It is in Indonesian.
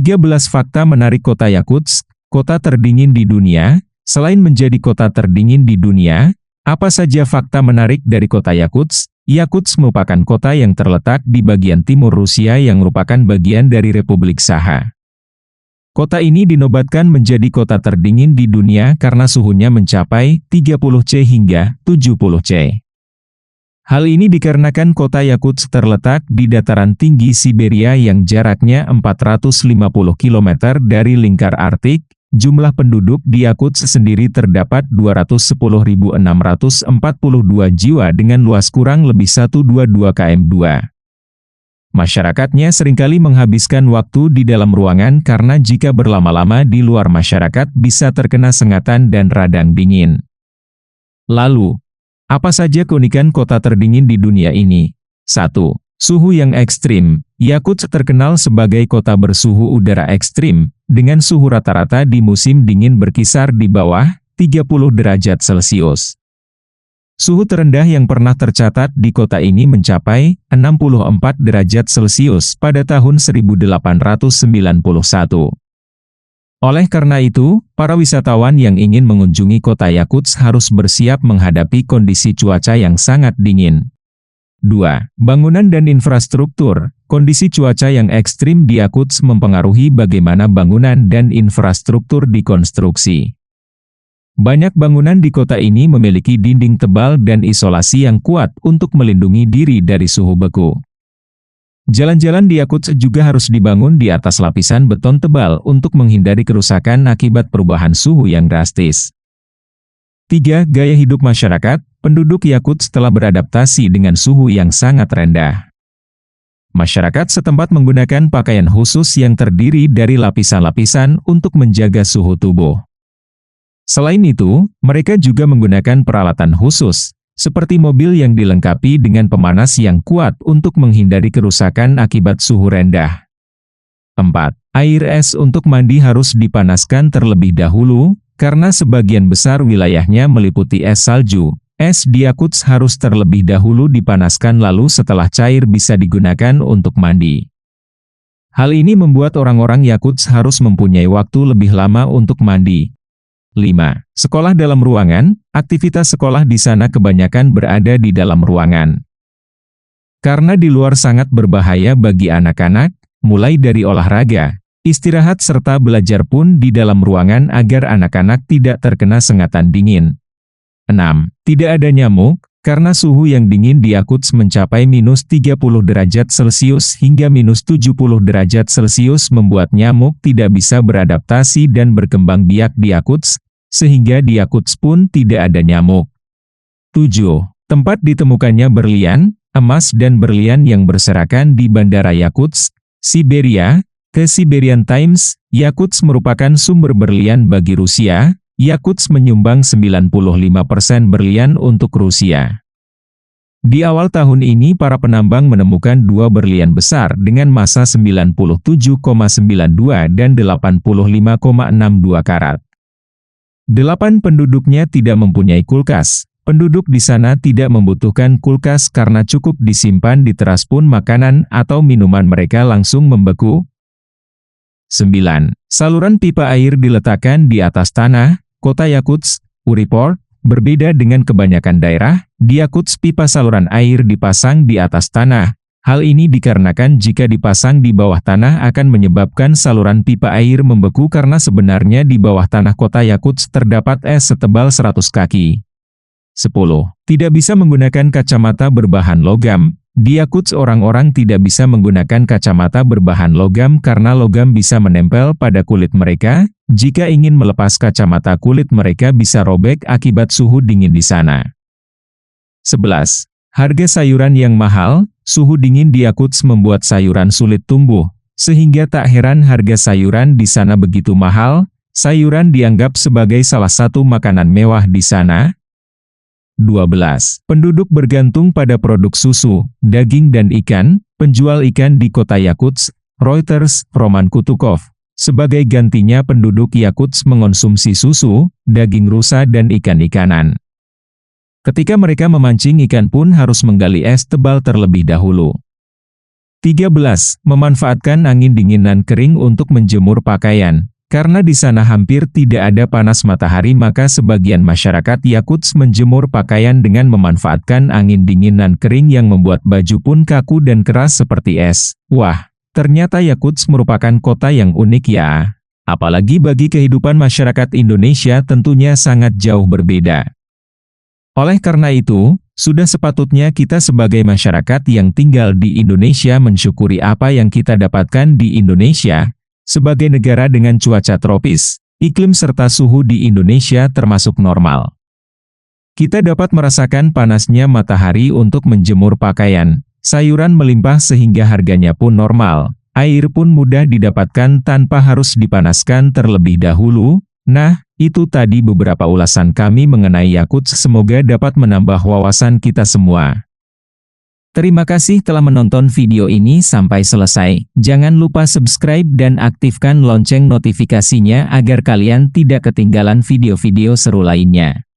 13 fakta menarik kota Yakutsk, kota terdingin di dunia. Selain menjadi kota terdingin di dunia, apa saja fakta menarik dari kota Yakutsk? Yakutsk merupakan kota yang terletak di bagian timur Rusia yang merupakan bagian dari Republik Sakha. Kota ini dinobatkan menjadi kota terdingin di dunia karena suhunya mencapai 30°C hingga 70°C. Hal ini dikarenakan kota Yakutsk terletak di dataran tinggi Siberia yang jaraknya 450 km dari lingkar Arktik. Jumlah penduduk di Yakutsk sendiri terdapat 210.642 jiwa dengan luas kurang lebih 122 km². Masyarakatnya seringkali menghabiskan waktu di dalam ruangan karena jika berlama-lama di luar masyarakat bisa terkena sengatan dan radang dingin. Lalu, apa saja keunikan kota terdingin di dunia ini? 1. Suhu yang ekstrim. Yakutsk terkenal sebagai kota bersuhu udara ekstrim, dengan suhu rata-rata di musim dingin berkisar di bawah 30 derajat Celcius. Suhu terendah yang pernah tercatat di kota ini mencapai 64 derajat Celcius pada tahun 1891. Oleh karena itu, para wisatawan yang ingin mengunjungi kota Yakutsk harus bersiap menghadapi kondisi cuaca yang sangat dingin. 2. Bangunan dan infrastruktur. Kondisi cuaca yang ekstrim di Yakutsk mempengaruhi bagaimana bangunan dan infrastruktur dikonstruksi. Banyak bangunan di kota ini memiliki dinding tebal dan isolasi yang kuat untuk melindungi diri dari suhu beku. Jalan-jalan di Yakutsk juga harus dibangun di atas lapisan beton tebal untuk menghindari kerusakan akibat perubahan suhu yang drastis. 3. Gaya hidup masyarakat. Penduduk Yakutsk telah beradaptasi dengan suhu yang sangat rendah. Masyarakat setempat menggunakan pakaian khusus yang terdiri dari lapisan-lapisan untuk menjaga suhu tubuh. Selain itu, mereka juga menggunakan peralatan khusus, seperti mobil yang dilengkapi dengan pemanas yang kuat untuk menghindari kerusakan akibat suhu rendah. 4. Air es untuk mandi harus dipanaskan terlebih dahulu, karena sebagian besar wilayahnya meliputi es salju. Es di Yakutsk harus terlebih dahulu dipanaskan lalu setelah cair bisa digunakan untuk mandi. Hal ini membuat orang-orang Yakutsk harus mempunyai waktu lebih lama untuk mandi. 5. Sekolah dalam ruangan. Aktivitas sekolah di sana kebanyakan berada di dalam ruangan. Karena di luar sangat berbahaya bagi anak-anak, mulai dari olahraga, istirahat serta belajar pun di dalam ruangan agar anak-anak tidak terkena sengatan dingin. 6. Tidak ada nyamuk. Karena suhu yang dingin di Yakutsk mencapai minus 30 derajat Celcius hingga minus 70 derajat Celcius membuat nyamuk tidak bisa beradaptasi dan berkembang biak di Yakutsk, sehingga di Yakutsk pun tidak ada nyamuk. 7. Tempat ditemukannya berlian, emas dan berlian yang berserakan di Bandara Yakutsk, Siberia. Ke Siberian Times, Yakutsk merupakan sumber berlian bagi Rusia. Yakutsk menyumbang 95% berlian untuk Rusia. Di awal tahun ini para penambang menemukan 2 berlian besar dengan massa 97,92 dan 85,62 karat. 8 penduduknya tidak mempunyai kulkas. Penduduk di sana tidak membutuhkan kulkas karena cukup disimpan di teras pun makanan atau minuman mereka langsung membeku. 9. Saluran pipa air diletakkan di atas tanah. Kota Yakutsk, Uriport, berbeda dengan kebanyakan daerah, di Yakutsk pipa saluran air dipasang di atas tanah. Hal ini dikarenakan jika dipasang di bawah tanah akan menyebabkan saluran pipa air membeku karena sebenarnya di bawah tanah kota Yakutsk terdapat es setebal 100 kaki. 10. Tidak bisa menggunakan kacamata berbahan logam. Di Yakutsk orang-orang tidak bisa menggunakan kacamata berbahan logam karena logam bisa menempel pada kulit mereka. Jika ingin melepas kacamata kulit mereka bisa robek akibat suhu dingin di sana. 11. Harga sayuran yang mahal. Suhu dingin di Yakutsk membuat sayuran sulit tumbuh, sehingga tak heran harga sayuran di sana begitu mahal. Sayuran dianggap sebagai salah satu makanan mewah di sana. 12. Penduduk bergantung pada produk susu, daging dan ikan. Penjual ikan di kota Yakutsk, Reuters, Roman Kutukov. Sebagai gantinya penduduk Yakutsk mengonsumsi susu, daging rusa dan ikan-ikanan. Ketika mereka memancing ikan pun harus menggali es tebal terlebih dahulu. 13. Memanfaatkan angin dingin dan kering untuk menjemur pakaian. Karena di sana hampir tidak ada panas matahari, maka sebagian masyarakat Yakuts menjemur pakaian dengan memanfaatkan angin dingin dan kering yang membuat baju pun kaku dan keras seperti es. Wah, ternyata Yakuts merupakan kota yang unik ya. Apalagi bagi kehidupan masyarakat Indonesia tentunya sangat jauh berbeda. Oleh karena itu, sudah sepatutnya kita sebagai masyarakat yang tinggal di Indonesia mensyukuri apa yang kita dapatkan di Indonesia, sebagai negara dengan cuaca tropis, iklim serta suhu di Indonesia termasuk normal. Kita dapat merasakan panasnya matahari untuk menjemur pakaian, sayuran melimpah sehingga harganya pun normal, air pun mudah didapatkan tanpa harus dipanaskan terlebih dahulu. Nah, itu tadi beberapa ulasan kami mengenai Yakuts, semoga dapat menambah wawasan kita semua. Terima kasih telah menonton video ini sampai selesai. Jangan lupa subscribe dan aktifkan lonceng notifikasinya agar kalian tidak ketinggalan video-video seru lainnya.